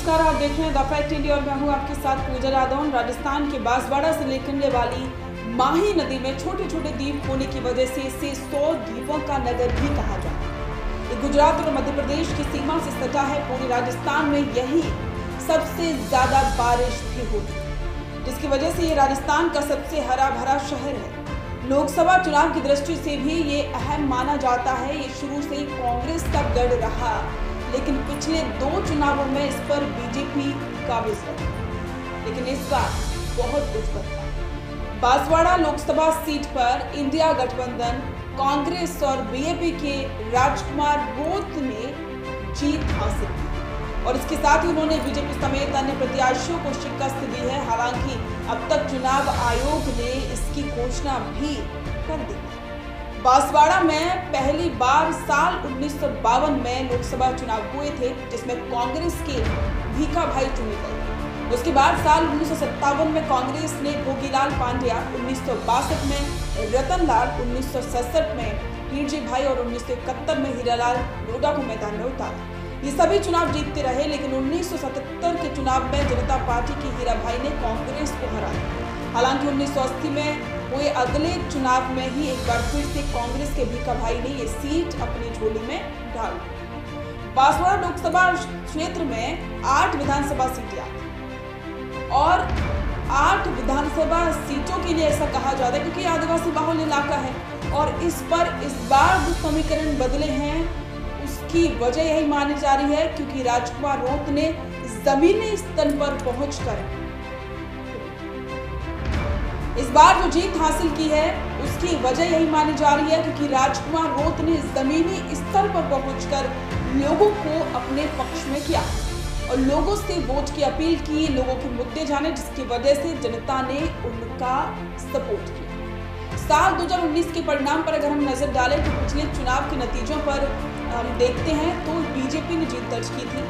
नमस्कार, आप देख रहे हैं द फैक्ट इंडिया और मैं हूं आपके साथ पूजा यादव। राजस्थान के बांसवाड़ा से निकलने वाली माही नदी में छोटे छोटे द्वीप होने की वजह से इसे 100 द्वीपों का नगर भी कहा जाता है। ये गुजरात और मध्य प्रदेश की सीमा से सटा है। पूरे राजस्थान में यही सबसे ज्यादा बारिश भी होती है, जिसकी वजह से ये राजस्थान का सबसे हरा भरा शहर है। लोकसभा चुनाव की दृष्टि से भी ये अहम माना जाता है। ये शुरू से ही कांग्रेस का गढ़ रहा, लेकिन पिछले 2 चुनावों में इस पर बीजेपी काबिज रही, लेकिन इस बार बहुत कुछ बदला। बांसवाड़ा लोकसभा सीट पर इंडिया गठबंधन कांग्रेस और बीजेपी के राजकुमार रोत ने जीत हासिल की और इसके साथ ही उन्होंने बीजेपी समेत अन्य प्रत्याशियों को शिकस्त दी है। हालांकि अब तक चुनाव आयोग ने इसकी घोषणा भी कर दी है। बांसवाड़ा में पहली बार साल 1952 में लोकसभा चुनाव हुए थे, जिसमें कांग्रेस के भीखा भाई चुने गए। उसके बाद साल 1957 में कांग्रेस ने भोगीलाल पांड्या, 1962 में रतनलाल, 1967 में हीरजी भाई और 1971 में हीरालाल डोडा को मैदान में उतारा। ये सभी चुनाव जीतते रहे, लेकिन 1977 के चुनाव में जनता पार्टी की हीरा भाई ने कांग्रेस को हराया। हालांकि 1980 में हुए अगले चुनाव में ही एक बार फिर से कांग्रेस के भीखा भाई ने ये सीट अपनी झोली में डाल दी। बांसवाड़ा लोकसभा क्षेत्र में 8 विधानसभा सीटें आती और 8 विधानसभा सीटों के लिए ऐसा कहा जाता है क्योंकि आदिवासी बहुल इलाका है। और इस बार जो समीकरण बदले हैं उसकी वजह यही मानी जा रही है क्योंकि राजकुमार रोत ने जमीनी स्तर पर पहुंचकर इस बार जो जीत हासिल की है उसकी वजह यही मानी जा रही है क्योंकि राजकुमार रोत ने जमीनी स्तर पर पहुंचकर लोगों को अपने पक्ष में किया और लोगों से वोट की अपील की, लोगों के मुद्दे जाने, जिसकी वजह से जनता ने उनका सपोर्ट किया। साल 2019 के परिणाम पर अगर हम नजर डालें तो पिछले चुनाव के नतीजों पर हम देखते हैं तो बीजेपी ने जीत दर्ज की थी।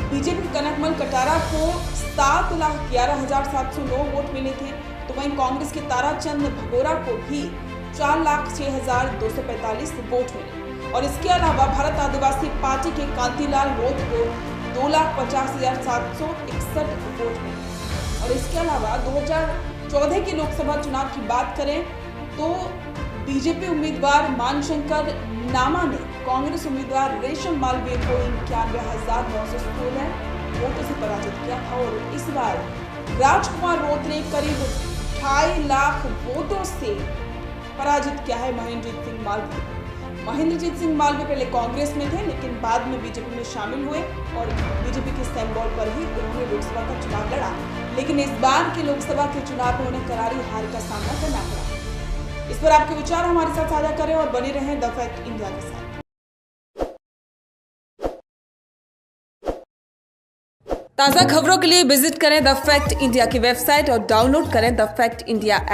बीजेपी कनकमल कटारा को 7,11,709 वोट मिले थे, तो वहीं कांग्रेस के ताराचंद भगोरा को भी 4,06,245 वोट मिले और इसके अलावा भारत आदिवासी पार्टी के कांतिलाल रोत को 2,50,761 वोट मिले। और इसके अलावा 2014 के लोकसभा चुनाव की बात करें तो बीजेपी उम्मीदवार मानशंकर नामा ने कांग्रेस उम्मीदवार रेशम मालवीय को 91,916 वोटों से पराजित किया था और इस बार राजकुमार रोत ने करीब 2.5 लाख वोटों से पराजित किया है महेंद्रजीत सिंह मालवीय। महेंद्रजीत सिंह मालवीय पहले कांग्रेस में थे, लेकिन बाद में बीजेपी में शामिल हुए और बीजेपी के सिंबल पर ही उन्होंने लोकसभा का चुनाव लड़ा, लेकिन इस बार के लोकसभा के चुनाव में उन्हें करारी हार का सामना करना पड़ा। इस पर आपके विचार हमारे साथ साझा करें और बने रहें द फैक्ट इंडिया के साथ। ताज़ा खबरों के लिए विजिट करें द फैक्ट इंडिया की वेबसाइट और डाउनलोड करें द फैक्ट इंडिया ऐप।